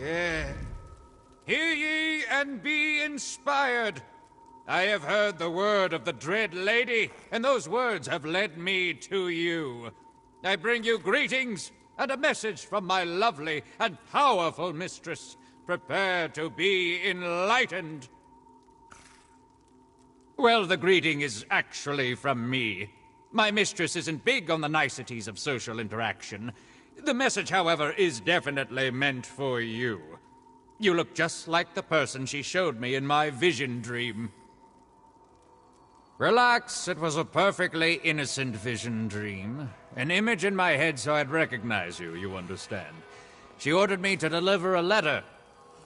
Yeah. Hear ye and be inspired. I have heard the word of the Dread Lady, and those words have led me to you. I bring you greetings and a message from my lovely and powerful mistress. Prepare to be enlightened. Well, the greeting is actually from me. My mistress isn't big on the niceties of social interaction. The message, however, is definitely meant for you. You look just like the person she showed me in my vision dream. Relax, it was a perfectly innocent vision dream. An image in my head so I'd recognize you, you understand. She ordered me to deliver a letter.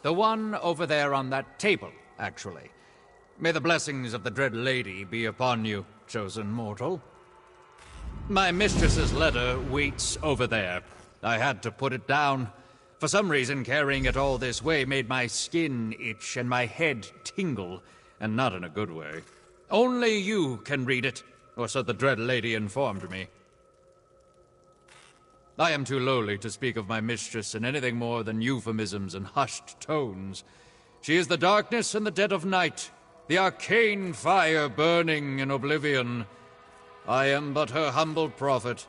The one over there on that table, actually. May the blessings of the Dread Lady be upon you, chosen mortal. My mistress's letter waits over there. I had to put it down. For some reason, carrying it all this way made my skin itch and my head tingle, and not in a good way. Only you can read it, or so the Dread Lady informed me. I am too lowly to speak of my mistress in anything more than euphemisms and hushed tones. She is the darkness and the dead of night, the arcane fire burning in oblivion. I am but her humble prophet.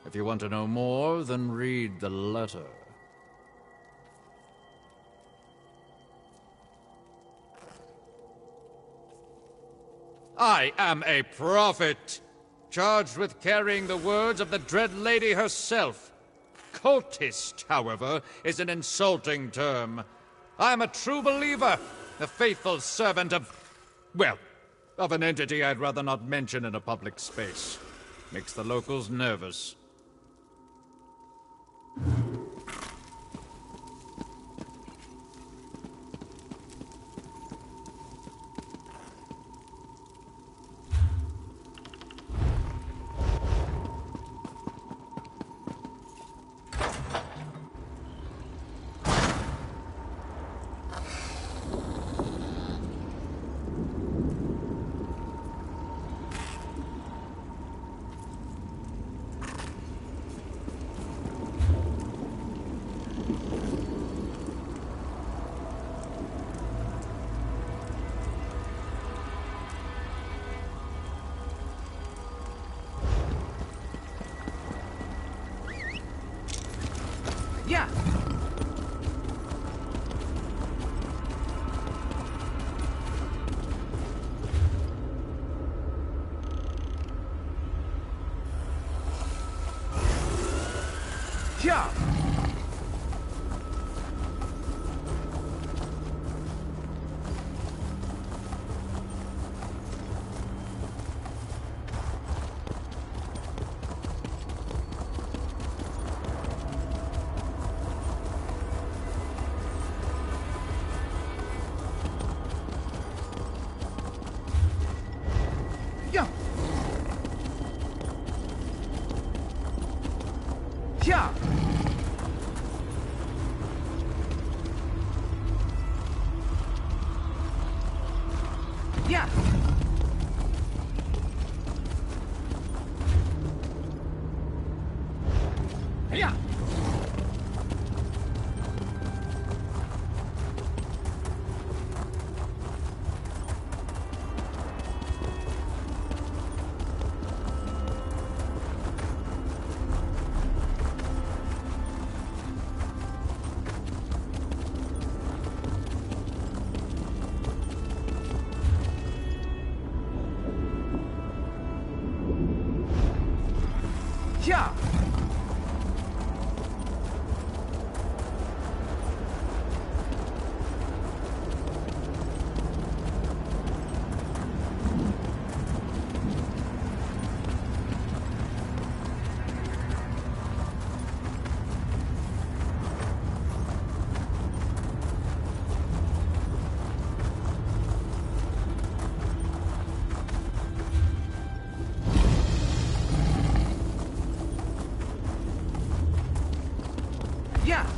If you want to know more, then read the letter. I am a prophet, charged with carrying the words of the Dread Lady herself. Cultist, however, is an insulting term. I am a true believer, a faithful servant of, well, of an entity I'd rather not mention in a public space. Makes the locals nervous. Yeah. Yeah. Yeah. Yeah. Yeah. Yeah. Yeah. Yeah.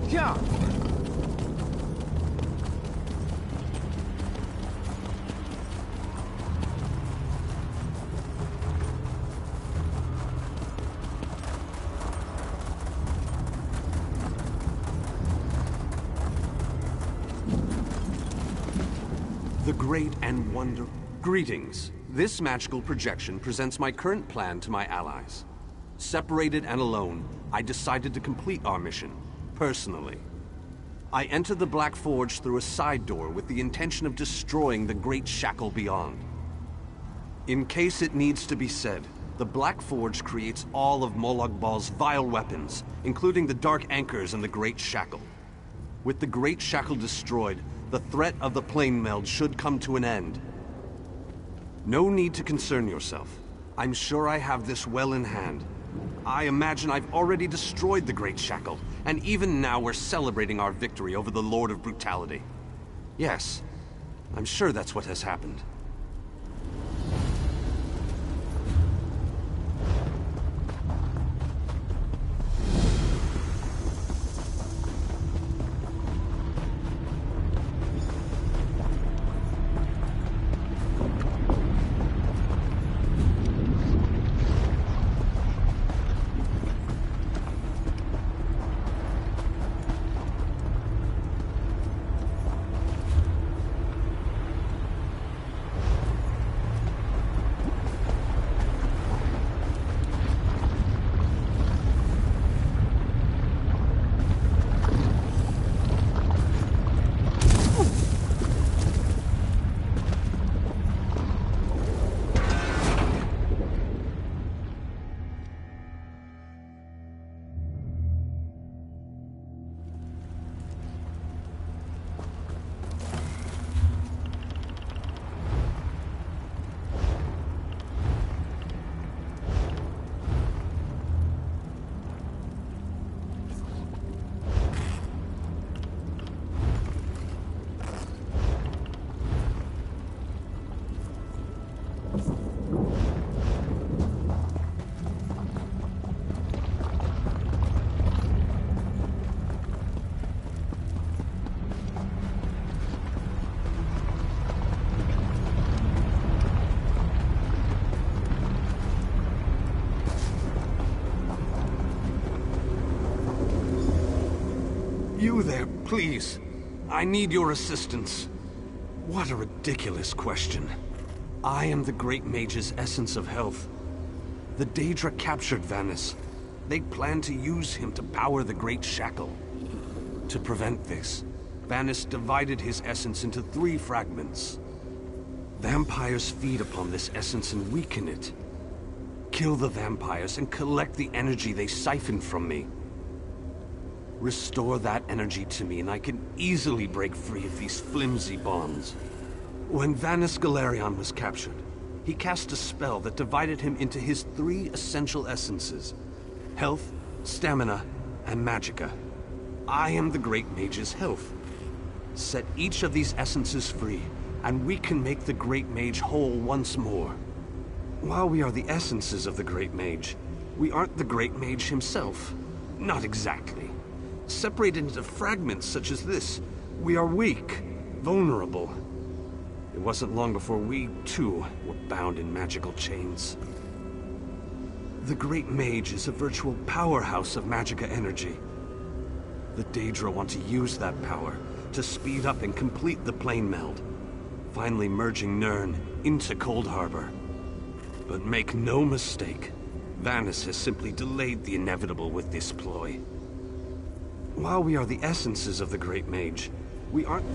Yeah. The great and wonder... Greetings. This magical projection presents my current plan to my allies. Separated and alone, I decided to complete our mission, personally. I entered the Black Forge through a side door with the intention of destroying the Great Shackle beyond. In case it needs to be said, the Black Forge creates all of Molag Bal's vile weapons, including the Dark Anchors and the Great Shackle. With the Great Shackle destroyed, the threat of the plane meld should come to an end. No need to concern yourself. I'm sure I have this well in hand. I imagine I've already destroyed the Great Shackle, and even now we're celebrating our victory over the Lord of Brutality. Yes, I'm sure that's what has happened. You there, please. I need your assistance. What a ridiculous question. I am the Great Mage's essence of health. The Daedra captured Vannis. They plan to use him to power the Great Shackle. To prevent this, Vannis divided his essence into 3 fragments. Vampires feed upon this essence and weaken it. Kill the vampires and collect the energy they siphon from me. Restore that energy to me and I can easily break free of these flimsy bonds. When Vannis Galerion was captured, he cast a spell that divided him into his 3 essential essences: health, stamina, and magicka. I am the Great Mage's health. Set each of these essences free, and we can make the Great Mage whole once more. While we are the essences of the Great Mage, we aren't the Great Mage himself. Not exactly. Separated into fragments such as this, we are weak, vulnerable. It wasn't long before we, too, were bound in magical chains. The Great Mage is a virtual powerhouse of magicka energy. The Daedra want to use that power to speed up and complete the plane meld, finally merging Nirn into Coldharbour. But make no mistake, Vannis has simply delayed the inevitable with this ploy. While we are the essences of the Great Mage, we aren't...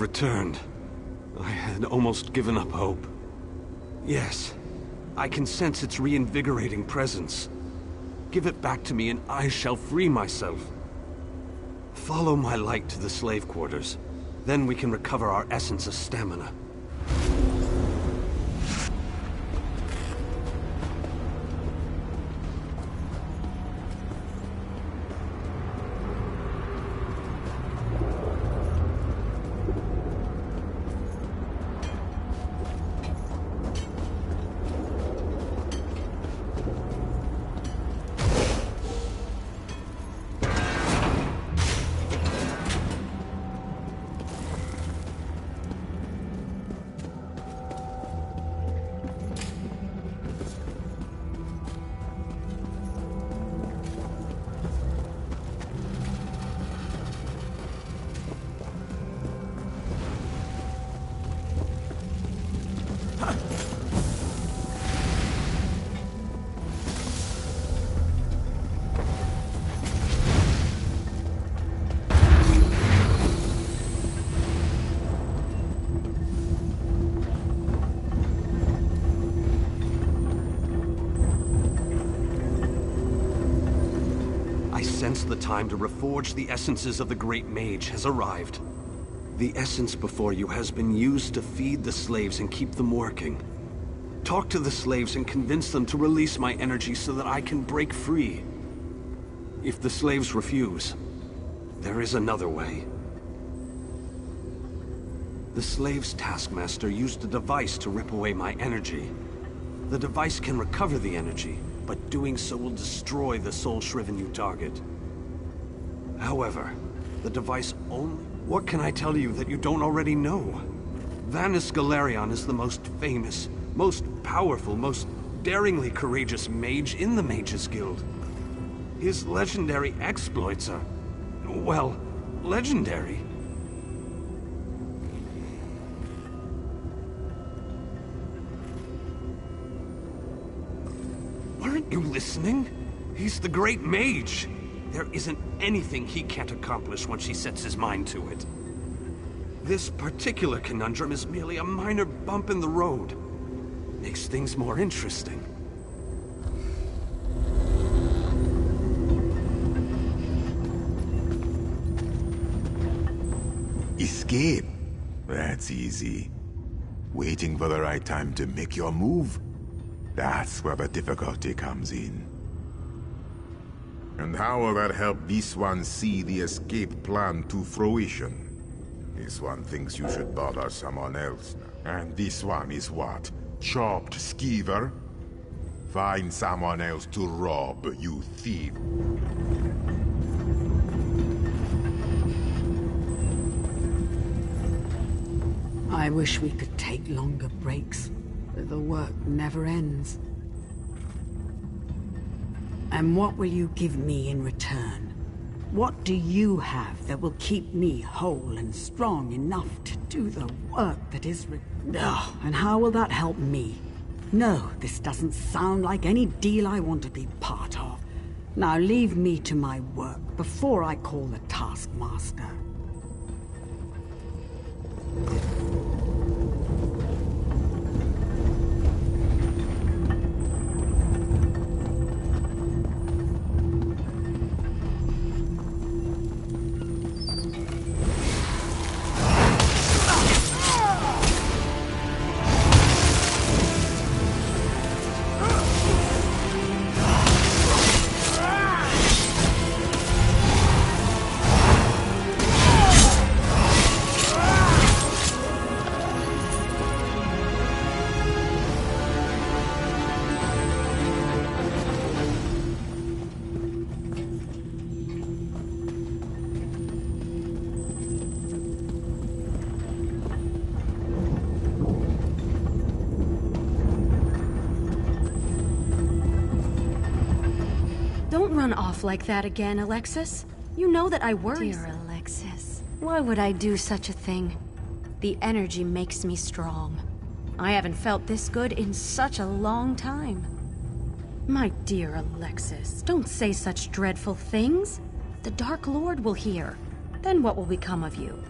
returned. I had almost given up hope. Yes, I can sense its reinvigorating presence. Give it back to me and I shall free myself. Follow my light to the slave quarters. Then we can recover our essence of stamina. The time to reforge the essences of the Great Mage has arrived. The essence before you has been used to feed the slaves and keep them working. Talk to the slaves and convince them to release my energy so that I can break free. If the slaves refuse, there is another way. The slaves' taskmaster used a device to rip away my energy. The device can recover the energy, but doing so will destroy the soul-shriven you target. However, the device only... What can I tell you that you don't already know? Vanus Galerion is the most famous, most powerful, most daringly courageous mage in the Mages Guild. His legendary exploits are... well, legendary. Aren't you listening? He's the Great Mage. There isn't anything he can't accomplish once he sets his mind to it. This particular conundrum is merely a minor bump in the road. Makes things more interesting. Escape? That's easy. Waiting for the right time to make your move? That's where the difficulty comes in. And how will that help this one see the escape plan to fruition? This one thinks you should bother someone else. And this one is what? Chopped skeever? Find someone else to rob, you thief. I wish we could take longer breaks, but the work never ends. And what will you give me in return? What do you have that will keep me whole and strong enough to do the work that is Ugh, and how will that help me? No, this doesn't sound like any deal I want to be part of. Now leave me to my work before I call the taskmaster. Run off like that again, Alexis. You know that I worry. Dear Alexis, why would I do such a thing? The energy makes me strong. I haven't felt this good in such a long time. My dear Alexis, don't say such dreadful things. The Dark Lord will hear. Then what will become of you?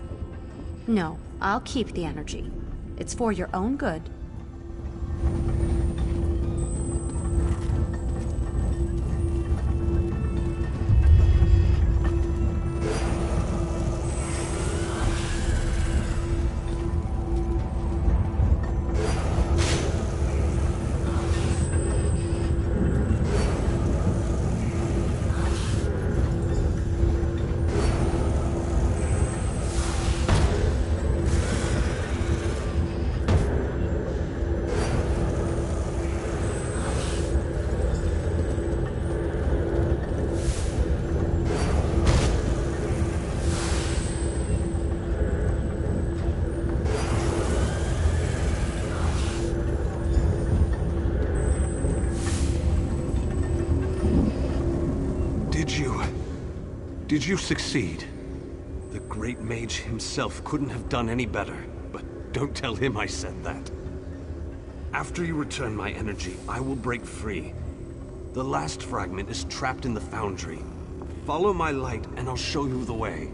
No, I'll keep the energy. It's for your own good. Did you succeed? The great mage himself couldn't have done any better, but don't tell him I said that. After you return my energy, I will break free. The last fragment is trapped in the foundry. Follow my light and I'll show you the way.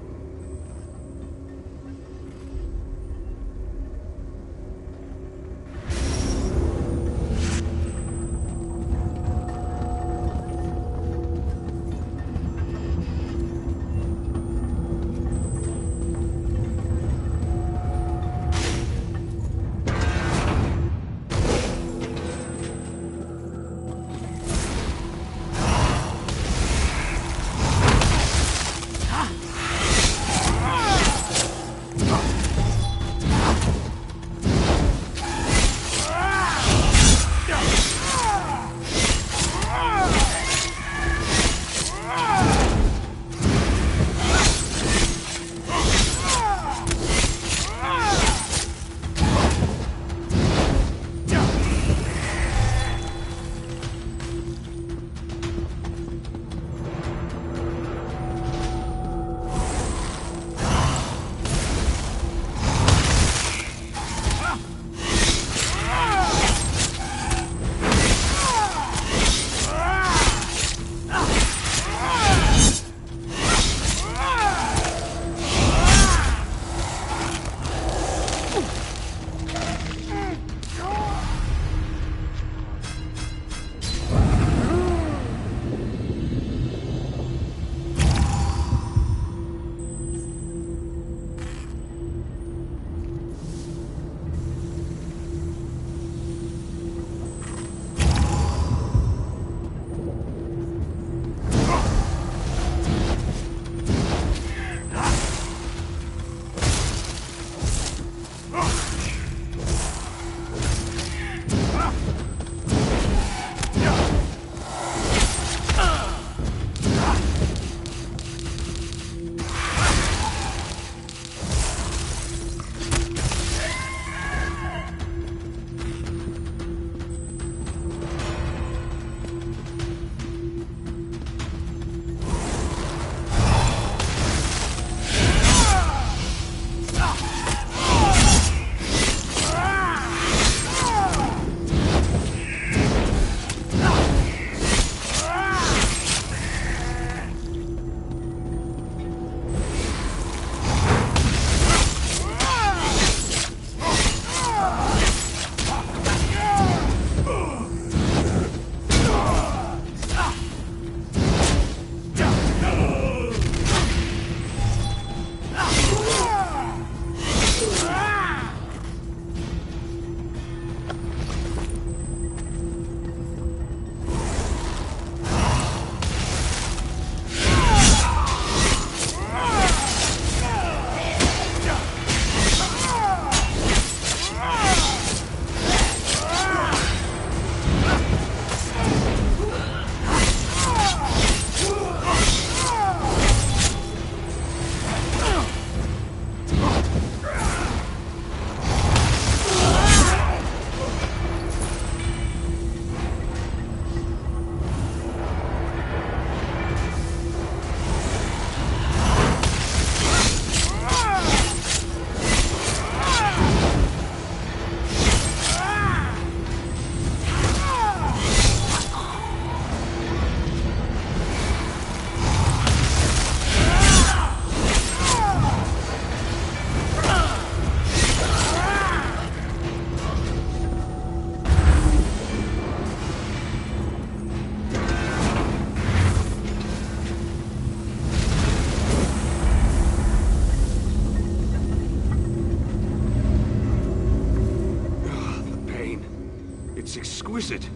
exquisite,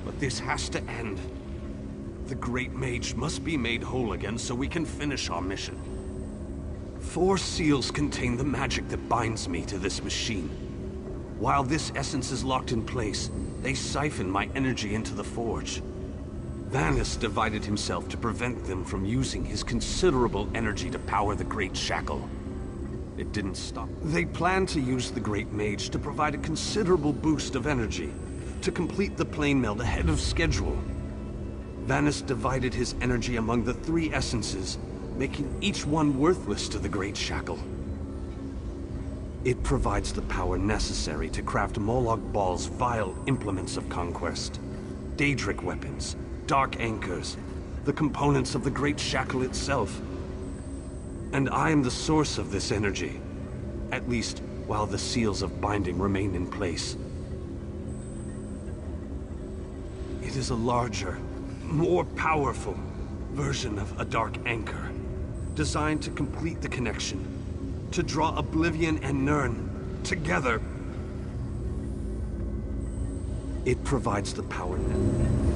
but this has to end. The Great Mage must be made whole again so we can finish our mission. 4 seals contain the magic that binds me to this machine. While this essence is locked in place, they siphon my energy into the forge. Vanus divided himself to prevent them from using his considerable energy to power the Great Shackle. It didn't stop. They planned to use the Great Mage to provide a considerable boost of energy, to complete the plane meld ahead of schedule. Vanus divided his energy among the 3 essences, making each one worthless to the Great Shackle. It provides the power necessary to craft Molag Bal's vile implements of conquest. Daedric weapons, dark anchors, the components of the Great Shackle itself. And I am the source of this energy, at least while the seals of binding remain in place. It is a larger, more powerful version of a dark anchor, designed to complete the connection, to draw Oblivion and Nirn together. It provides the power net.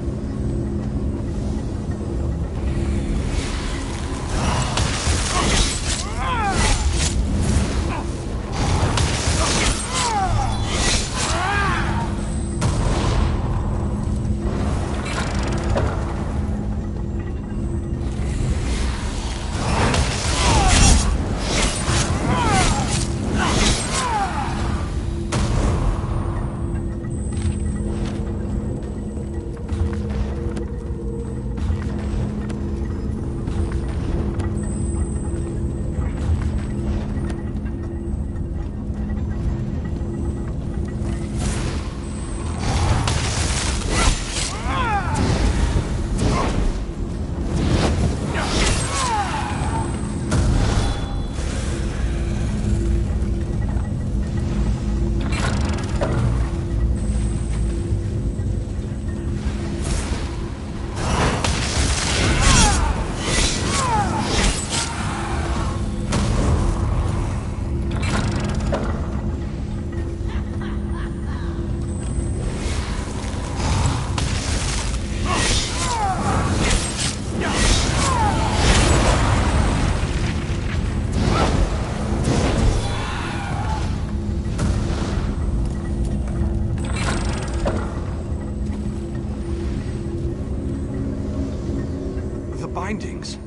Bindings.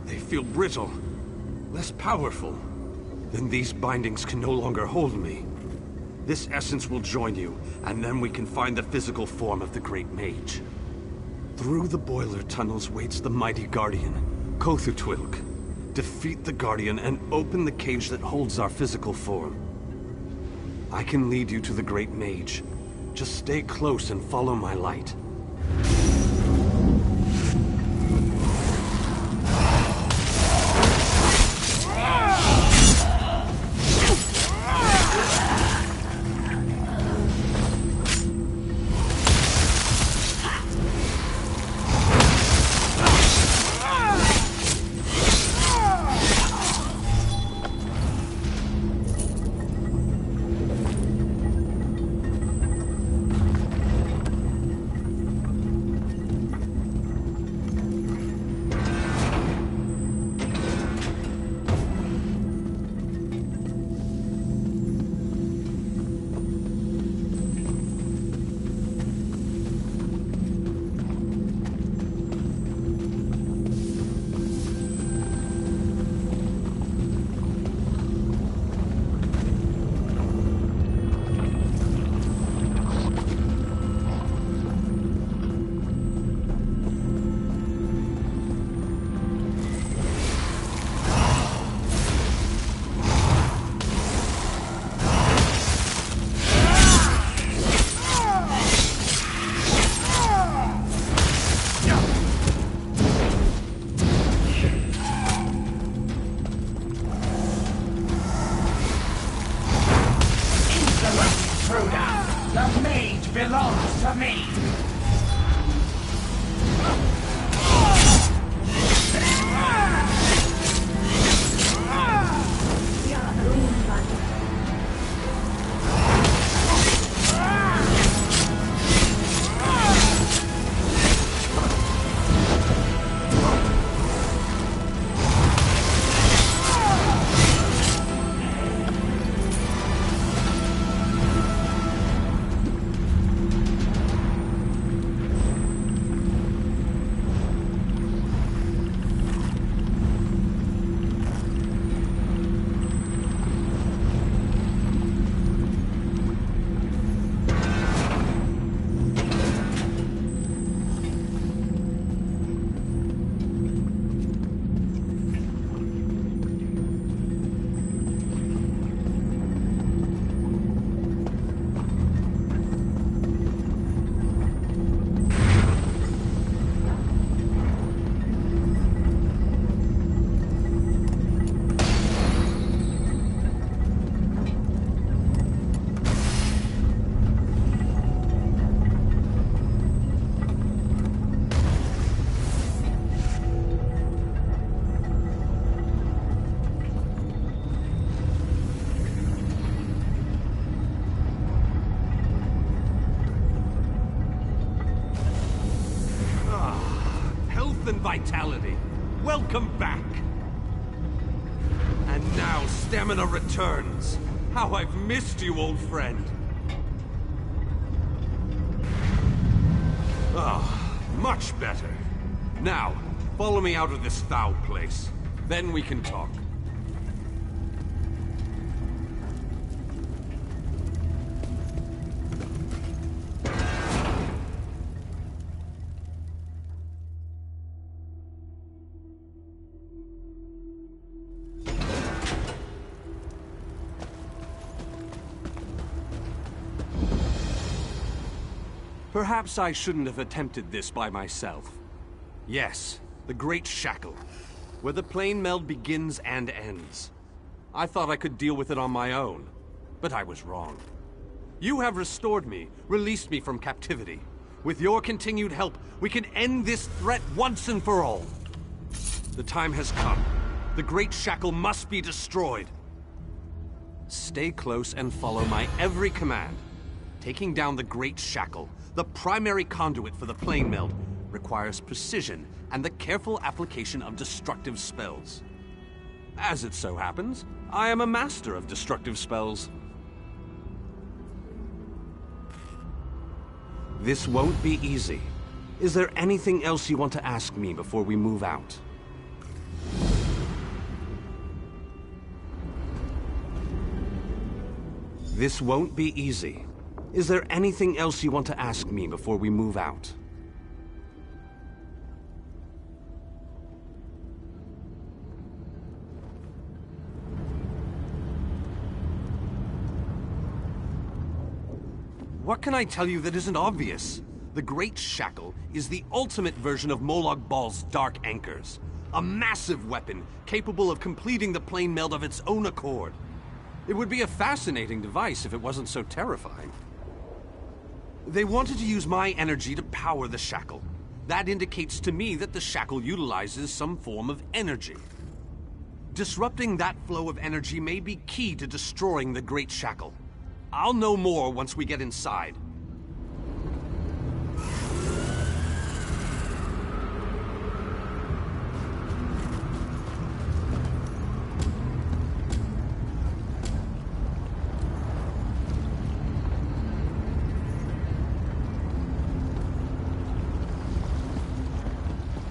They feel brittle, less powerful. Then these bindings can no longer hold me. This essence will join you, and then we can find the physical form of the Great Mage. Through the boiler tunnels waits the mighty Guardian, Kothutwilk. Defeat the Guardian and open the cage that holds our physical form. I can lead you to the Great Mage. Just stay close and follow my light. youth and vitality. Welcome back. And now stamina returns. How I've missed you, old friend. Ah, much better. Now, follow me out of this foul place. Then we can talk. Perhaps I shouldn't have attempted this by myself. Yes, the Great Shackle, where the plane meld begins and ends. I thought I could deal with it on my own, but I was wrong. You have restored me, released me from captivity. With your continued help, we can end this threat once and for all. The time has come. The Great Shackle must be destroyed. Stay close and follow my every command. Taking down the Great Shackle, the primary conduit for the plane meld, requires precision and the careful application of destructive spells. As it so happens, I am a master of destructive spells. This won't be easy. Is there anything else you want to ask me before we move out? This won't be easy. Is there anything else you want to ask me before we move out? What can I tell you that isn't obvious? The Great Shackle is the ultimate version of Molag Bal's Dark Anchors. A massive weapon capable of completing the plane meld of its own accord. It would be a fascinating device if it wasn't so terrifying. They wanted to use my energy to power the Shackle. That indicates to me that the Shackle utilizes some form of energy. Disrupting that flow of energy may be key to destroying the Great Shackle. I'll know more once we get inside.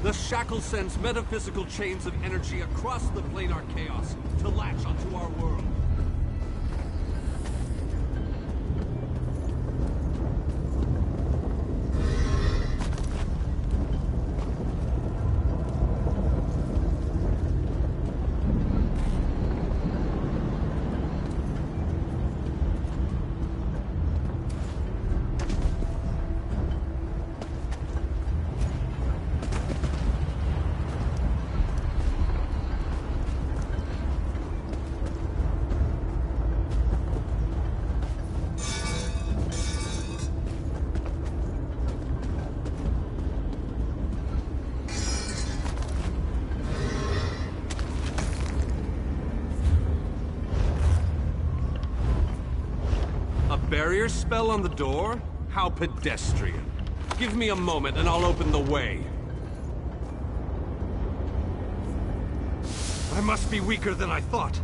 The Shackle sends metaphysical chains of energy across the planar chaos to latch onto our world. Barrier spell on the door? How pedestrian. Give me a moment and I'll open the way. I must be weaker than I thought.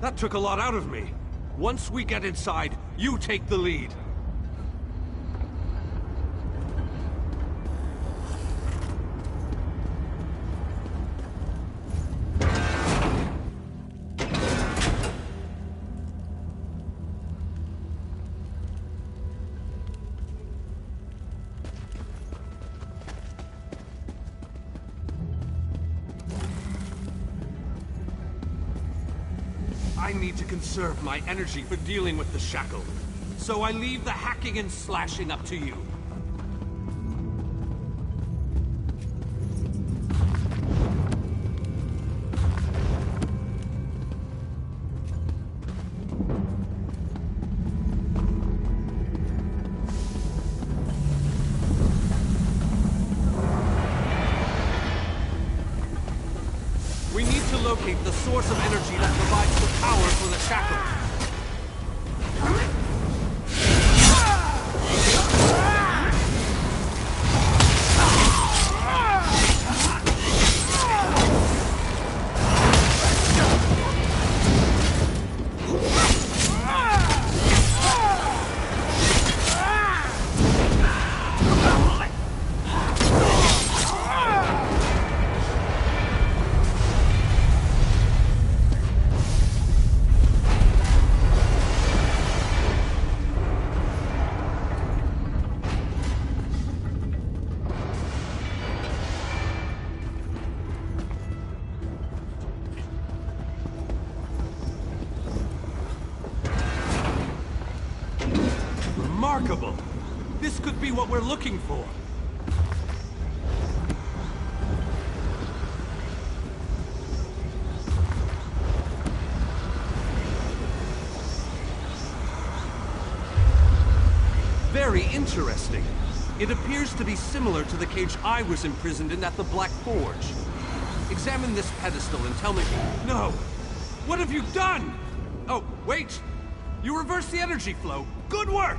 That took a lot out of me. Once we get inside, you take the lead. I need to conserve my energy for dealing with the Shackle, so I leave the hacking and slashing up to you. We need to locate the source of energy that provides the power for the Shackle. Remarkable! This could be what we're looking for. Very interesting. It appears to be similar to the cage I was imprisoned in at the Black Forge. Examine this pedestal and tell me... No! What have you done? Oh, wait! You reversed the energy flow. Good work!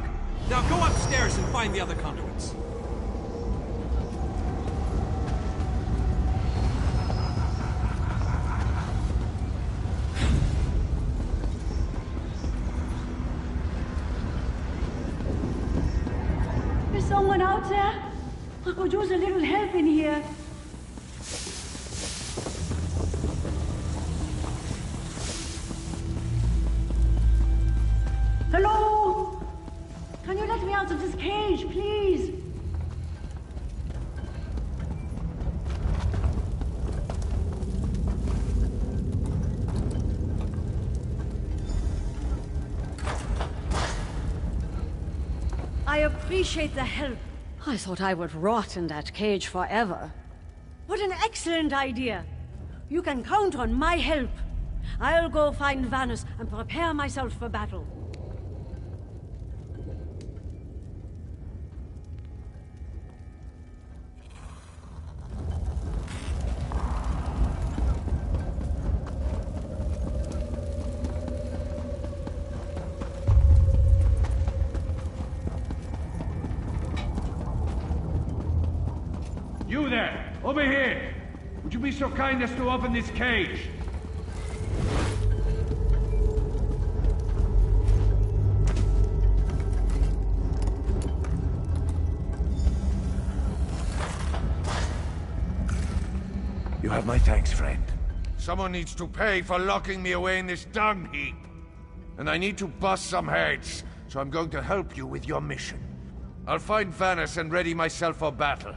Now go upstairs and find the other conduits. Is someone out there? I could use a little help in here. Hello? Can you let me out of this cage, please? I appreciate the help. I thought I would rot in that cage forever. What an excellent idea! You can count on my help. I'll go find Vanus and prepare myself for battle. You there! Over here! Would you be so kind as to open this cage? You have my thanks, friend. Someone needs to pay for locking me away in this dung heap. And I need to bust some heads, so I'm going to help you with your mission. I'll find Vanus and ready myself for battle.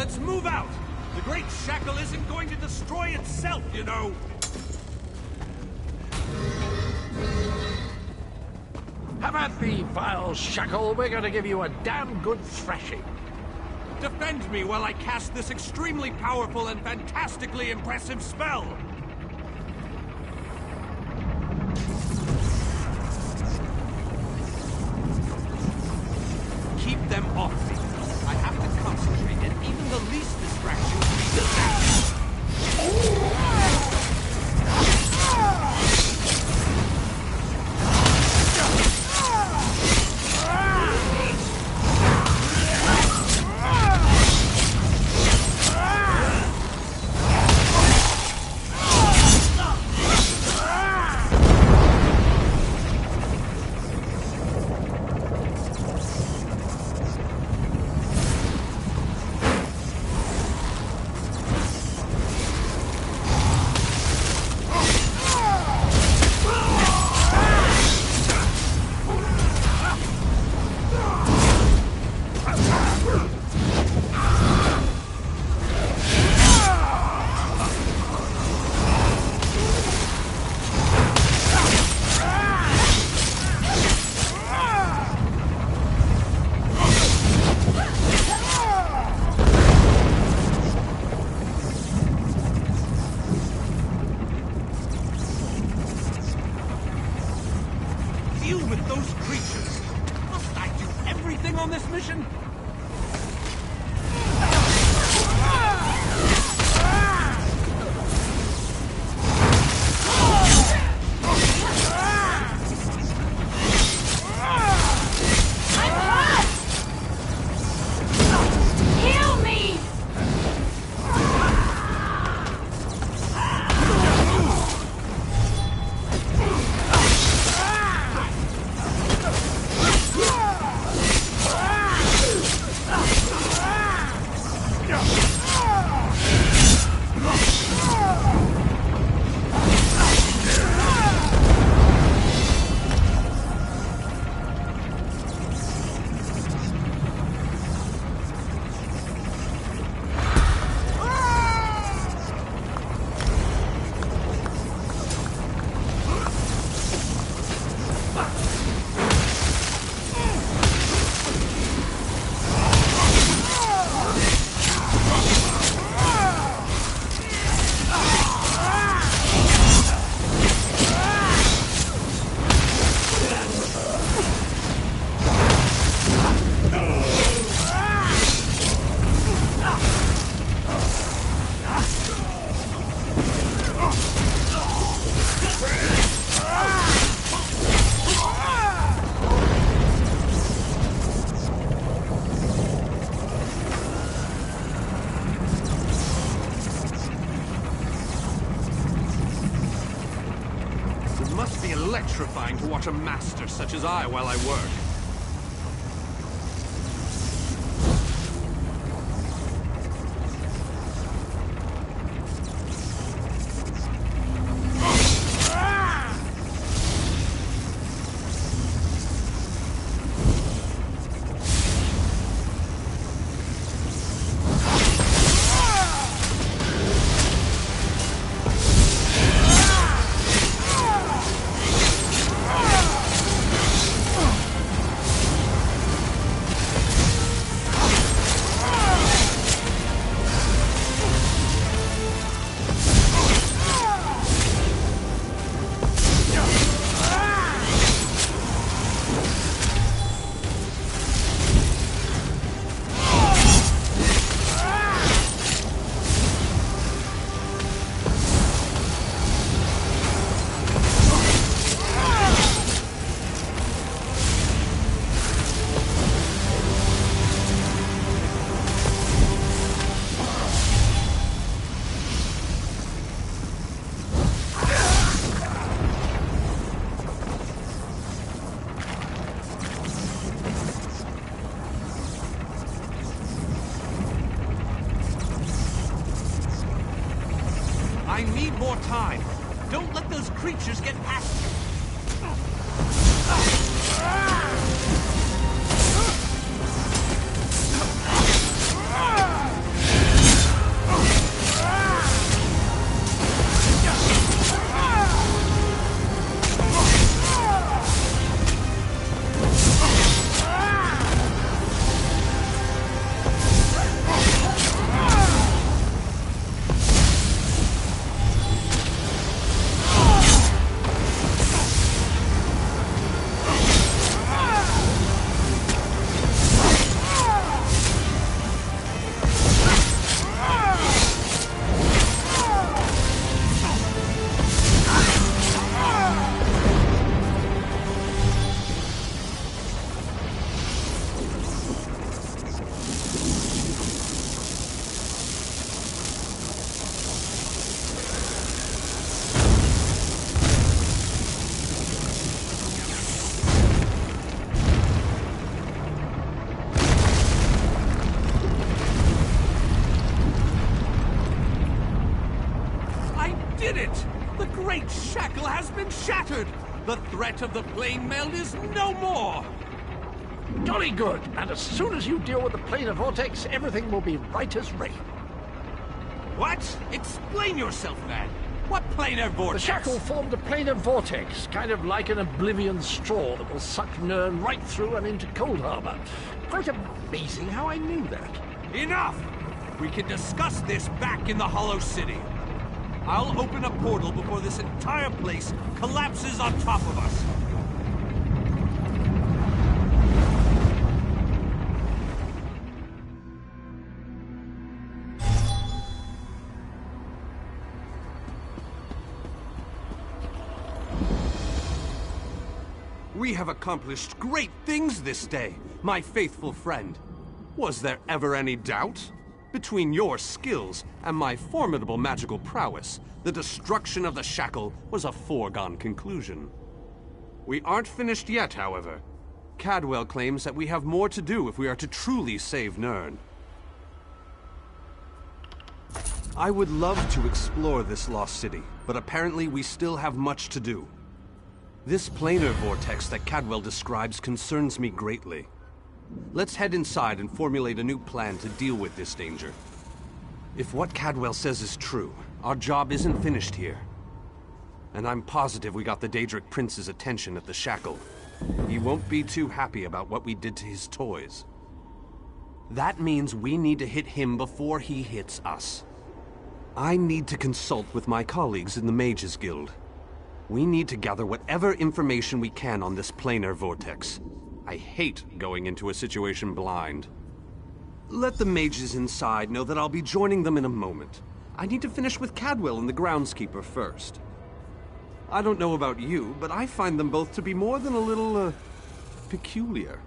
Let's move out! The Great Shackle isn't going to destroy itself, you know! Have at thee, vile shackle. We're gonna give you a damn good thrashing. Defend me while I cast this extremely powerful and fantastically impressive spell! Keep them off me. I have to concentrate, and even the least distraction will be disastrous. With those creatures. Must I do everything on this mission? Electrifying to watch a master such as I while I work. I need more time. Don't let those creatures get past you. The great shackle has been shattered! The threat of the plane meld is no more! Jolly good. And as soon as you deal with the planar vortex, everything will be right as rain. What? Explain yourself, man. What planar vortex? The shackle formed a planar vortex, kind of like an oblivion straw that will suck Nirn right through and into Cold Harbor. Quite amazing how I knew that. Enough! We can discuss this back in the Hollow City. I'll open a portal before this entire place collapses on top of us. We have accomplished great things this day, my faithful friend. Was there ever any doubt? Between your skills and my formidable magical prowess, the destruction of the shackle was a foregone conclusion. We aren't finished yet, however. Cadwell claims that we have more to do if we are to truly save Nirn. I would love to explore this lost city, but apparently we still have much to do. This planar vortex that Cadwell describes concerns me greatly. Let's head inside and formulate a new plan to deal with this danger. If what Cadwell says is true, our job isn't finished here. And I'm positive we got the Daedric Prince's attention at the shackle. He won't be too happy about what we did to his toys. That means we need to hit him before he hits us. I need to consult with my colleagues in the Mages Guild. We need to gather whatever information we can on this planar vortex. I hate going into a situation blind. Let the mages inside know that I'll be joining them in a moment. I need to finish with Cadwell and the groundskeeper first. I don't know about you, but I find them both to be more than a little, peculiar.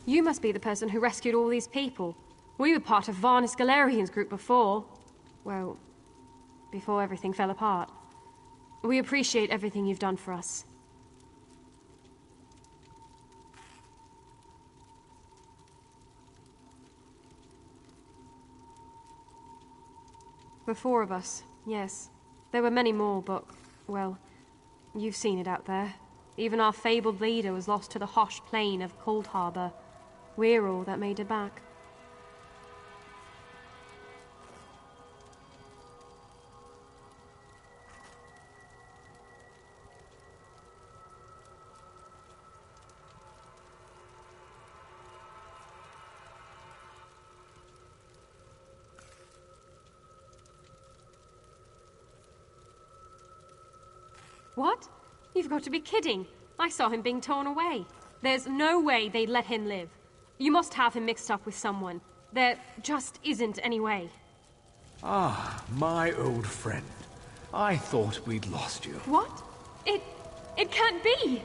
You must be the person who rescued all these people. We were part of Varnus Galerian's group before. Well, before everything fell apart. We appreciate everything you've done for us. The four of us, yes. There were many more, but, well, you've seen it out there. Even our fabled leader was lost to the harsh plain of Cold Harbor. We're all that made it back. What? You've got to be kidding. I saw him being torn away. There's no way they'd let him live. You must have him mixed up with someone. There just isn't any way. Ah, my old friend. I thought we'd lost you. What? It can't be!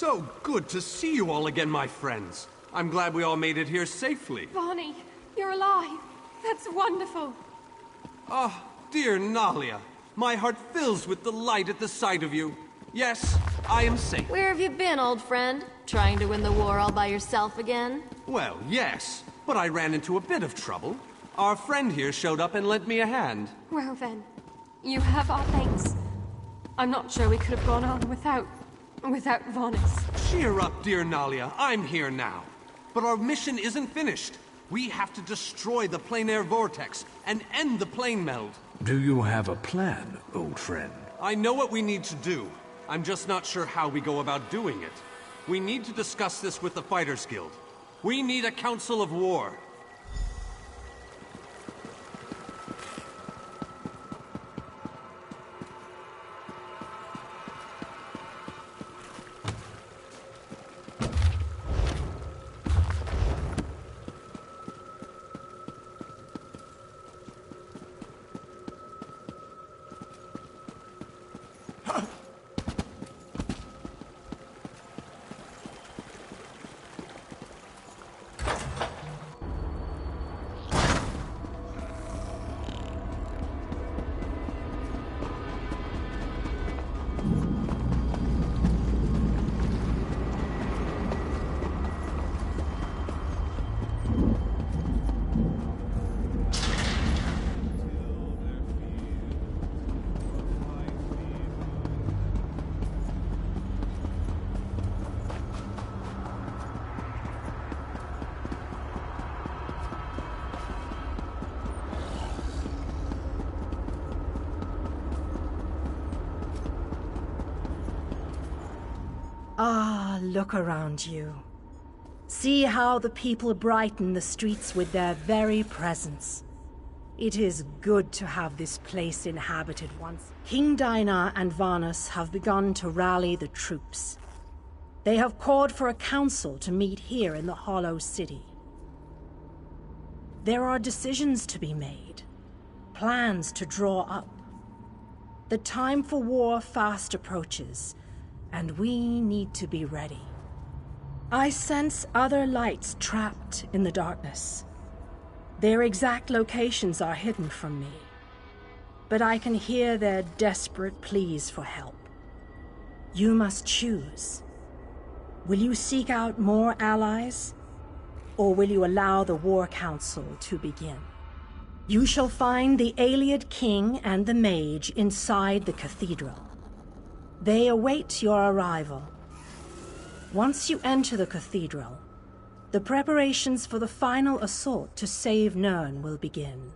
So good to see you all again, my friends. I'm glad we all made it here safely. Varney, you're alive. That's wonderful. Oh, dear Nalia. My heart fills with delight at the sight of you. Yes, I am safe. Where have you been, old friend? Trying to win the war all by yourself again? Well, yes, but I ran into a bit of trouble. Our friend here showed up and lent me a hand. Well then, you have our thanks. I'm not sure we could have gone on without Varnis. Cheer up, dear Nalia. I'm here now. But our mission isn't finished. We have to destroy the plein air vortex and end the plane meld. Do you have a plan, old friend? I know what we need to do. I'm just not sure how we go about doing it. We need to discuss this with the Fighters Guild. We need a council of war. Ah, look around you. See how the people brighten the streets with their very presence. It is good to have this place inhabited once. King Dainar and Varnis have begun to rally the troops. They have called for a council to meet here in the Hollow City. There are decisions to be made, plans to draw up. The time for war fast approaches, and we need to be ready. I sense other lights trapped in the darkness. Their exact locations are hidden from me, but I can hear their desperate pleas for help. You must choose. Will you seek out more allies, or will you allow the War Council to begin? You shall find the Ayleid King and the Mage inside the cathedral. They await your arrival. Once you enter the cathedral, the preparations for the final assault to save Nirn will begin.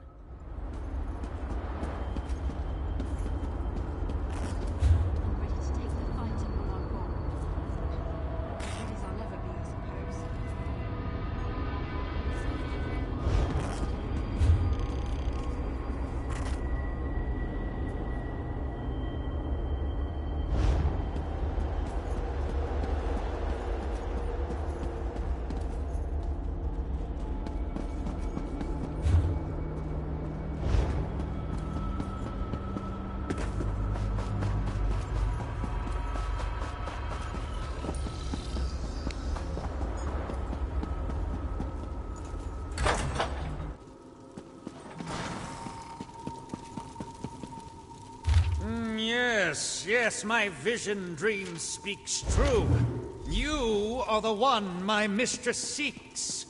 Yes, my vision dream speaks true. You are the one my mistress seeks.